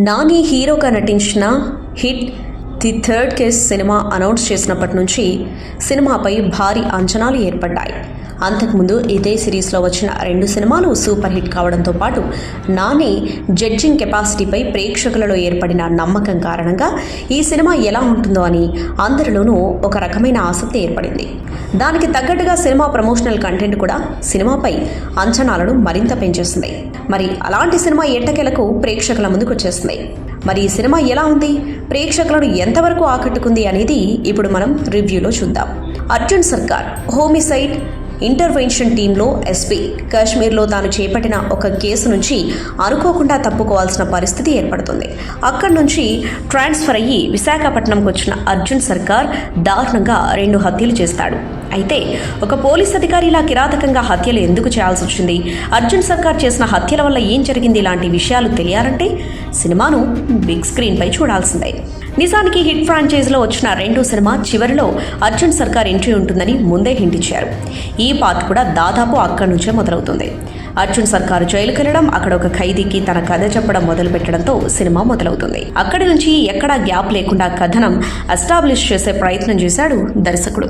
నాని హీరోగా నటించిన hit the third case cinema announce చేసినప్పటి నుంచి సినిమాపై భారీ అంచనాలు ఏర్పడ్డాయి. అంతకుముందు ఇదే సిరీస్లో వచ్చిన 2 సినిమాలు సూపర్ హిట్ కావడంతో పాటు నాని జడ్జింగ్ కెపాసిటీపై ప్రేక్షకులలో ఏర్పడిన నమ్మకం కారణంగా ఈ సినిమా ఎలా ఉంటుందో అని అందరిలోనూ ఒక రకమైన ఆసక్తి ఏర్పడింది. దానికి తగ్గట్టుగా సినిమా ప్రమోషనల్ కంటెంట్ కూడా సినిమాపై అంచనాలను మరింత పెంచేస్తుంది. మరి అలాంటి సినిమా ఎట్టకేలకు ప్రేక్షకుల ముందుకు వచ్చేస్తుంది. మరి ఈ సినిమా ఎలా ఉంది, ప్రేక్షకులను ఎంతవరకు ఆకట్టుకుంది అనేది ఇప్పుడు మనం రివ్యూలో చూద్దాం. అర్జున్ సర్కార్ హోమిసైడ్ ఇంటర్వెన్షన్ టీంలో ఎస్పీ కాశ్మీర్లో తాను చేపట్టిన ఒక కేసు నుంచి అనుకోకుండా తప్పుకోవాల్సిన పరిస్థితి ఏర్పడుతుంది. అక్కడి నుంచి ట్రాన్స్ఫర్ అయ్యి విశాఖపట్నంకు వచ్చిన అర్జున్ సర్కార్ దారుణంగా 2 హత్యలు చేస్తాడు. అయితే ఒక పోలీస్ అధికారి ఇలా కిరాతకంగా హత్యలు ఎందుకు చేయాల్సి వచ్చింది, అర్జున్ సర్కార్ చేసిన హత్యల వల్ల ఏం జరిగింది, ఇలాంటి విషయాలు తెలియాలంటే సినిమాను బిగ్ స్క్రీన్పై చూడాల్సిందే. నిజానికి హిట్ ఫ్రాంచైజీలో వచ్చిన 2 సినిమా చివరిలో అర్జున్ సర్కార్ ఎంట్రీ ఉంటుందని ముందే హింట్ ఇచ్చారు. ఈ పార్ట్ కూడా దాదాపు అక్కడి నుంచే మొదలవుతుంది. అర్జున్ సర్కార్ జైలుకి వెళ్ళడం, అక్కడ ఒక ఖైదీకి తన కథ చెప్పడం మొదలు పెట్టడంతో సినిమా మొదలవుతుంది. అక్కడి నుంచి ఎక్కడా గ్యాప్ లేకుండా కథనం ఎస్టాబ్లిష్ చేసే ప్రయత్నం చేశాడు దర్శకుడు.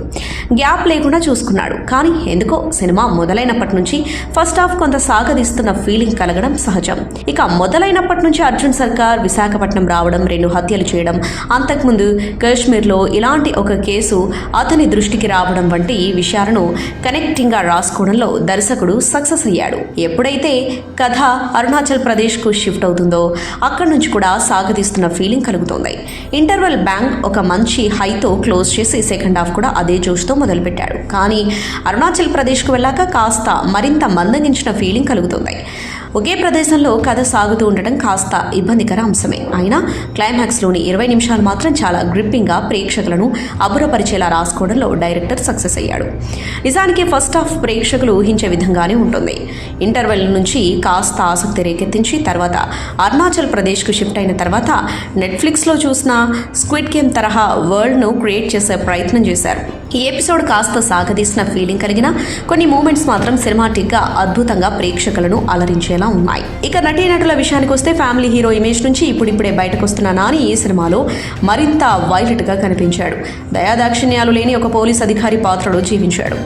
గ్యాప్ లేకుండా చూసుకున్నాడు. కానీ ఎందుకో సినిమా మొదలైనప్పటి నుంచి ఫస్ట్ హాఫ్ కొంత సాగదీస్తున్న ఫీలింగ్ కలగడం సహజం. ఇక మొదలైనప్పటి నుంచి అర్జున్ సర్కార్ విశాఖపట్నం రావడం, 2 హత్యలు చేయడం, అంతకుముందు కాశ్మీర్లో ఇలాంటి ఒక కేసు అతని దృష్టికి రావడం వంటి విషయాలను కనెక్టింగ్గా రాసుకోవడంలో దర్శకుడు సక్సెస్ అయ్యాడు. ఎప్పుడైతే కథ అరుణాచల్ ప్రదేశ్కు షిఫ్ట్ అవుతుందో అక్కడి నుంచి కూడా సాగదీస్తున్న ఫీలింగ్ కలుగుతుంది. ఇంటర్వెల్ బ్యాంక్ ఒక మంచి హైతో క్లోజ్ చేసి సెకండ్ హాఫ్ కూడా అదే జోష్తో మొదలుపెట్టాడు. కానీ అరుణాచల్ ప్రదేశ్కు వెళ్ళాక కాస్త మరింత మందగించిన ఫీలింగ్ కలుగుతుంది. ఒకే ప్రదేశంలో కథ సాగుతూ ఉండటం కాస్త ఇబ్బందికర అంశమే. అయినా క్లైమాక్స్లోని 20 నిమిషాలు మాత్రం చాలా గ్రిప్పింగ్గా ప్రేక్షకులను అబ్బురపరిచేలా రాసుకోవడంలో డైరెక్టర్ సక్సెస్ అయ్యాడు. నిజానికి ఫస్ట్ హాఫ్ ప్రేక్షకులు ఊహించే విధంగానే ఉంటుంది. ఇంటర్వెల్ నుంచి కాస్త ఆసక్తి రేకెత్తించి తర్వాత అరుణాచల్ ప్రదేశ్కు షిఫ్ట్ అయిన తర్వాత నెట్ఫ్లిక్స్లో చూసిన స్క్విడ్ గేమ్ తరహా వరల్డ్ను క్రియేట్ చేసే ప్రయత్నం చేశారు. ఈ ఎపిసోడ్ కాస్త సాగదీసిన ఫీలింగ్ కలిగిన కొన్ని మూమెంట్స్ మాత్రం సినిమాటిక్గా అద్భుతంగా ప్రేక్షకులను అలరించేలా ఉన్నాయి. ఇక నటీనటుల విషయానికి వస్తే ఫ్యామిలీ హీరో ఇమేజ్ నుంచి ఇప్పుడిప్పుడే బయటకు వస్తున్న నాని ఈ సినిమాలో మరింత వైలెట్గా కనిపించాడు. దయాదాక్షిణ్యాలు లేని ఒక పోలీస్ అధికారి పాత్రలో జీవించాడు.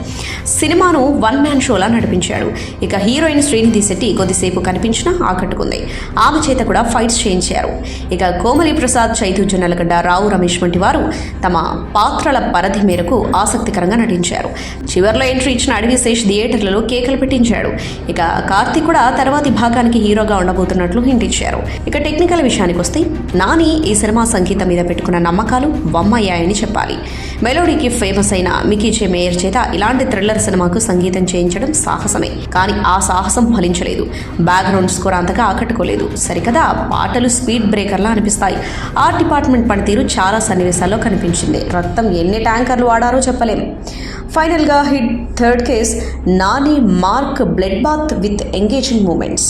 సినిమాను 1 మ్యాన్ షోలా నడిపించాడు. ఇక హీరోయిన్ శ్రీనిధి శెట్టి కొద్దిసేపు కనిపించినా ఆకట్టుకుంది. ఆమె చేత కూడా ఫైట్స్ చేయించారు. ఇక కోమలి ప్రసాద్, చైతు జొన్నలగడ్డ, రావు రమేష్ వంటి వారు తమ పాత్రల పరిధి మేరకు ఆసక్తికరంగా నటించారు. చివర్లో ఎంట్రీ ఇచ్చిన అడవిశేష్ థియేటర్లలో కేకలు పెట్టించాడు. ఇక కార్తీక్ కూడా తర్వాతి భాగానికి హీరోగా ఉండబోతున్నట్లు హింట్ ఇచ్చారు. ఇక టెక్నికల్ విషయానికి వస్తే నాని ఈ సినిమా సంగీతం మీద పెట్టుకున్న నమ్మకాలు వమ్మయ్యాయని చెప్పాలి. మెలోడీకి ఫేమస్ అయిన మికీ జే మేయర్ చేత ఇలాంటి థ్రిల్లర్ సినిమాకు సంగీతం చేయించడం సాహసమే. కానీ ఆ సాహసం ఫలించలేదు. బ్యాక్గ్రౌండ్ స్కోర్ అంతగా ఆకట్టుకోలేదు. సరికదా పాటలు స్పీడ్ బ్రేకర్లా అనిపిస్తాయి. ఆర్ట్ డిపార్ట్మెంట్ పనితీరు చాలా సన్నివేశాల్లో కనిపించింది. రక్తం ఎన్ని ట్యాంకర్లు వాడారో చెప్పలేం. ఫైనల్గా hit third case Nani mark blood bath with engaging moments.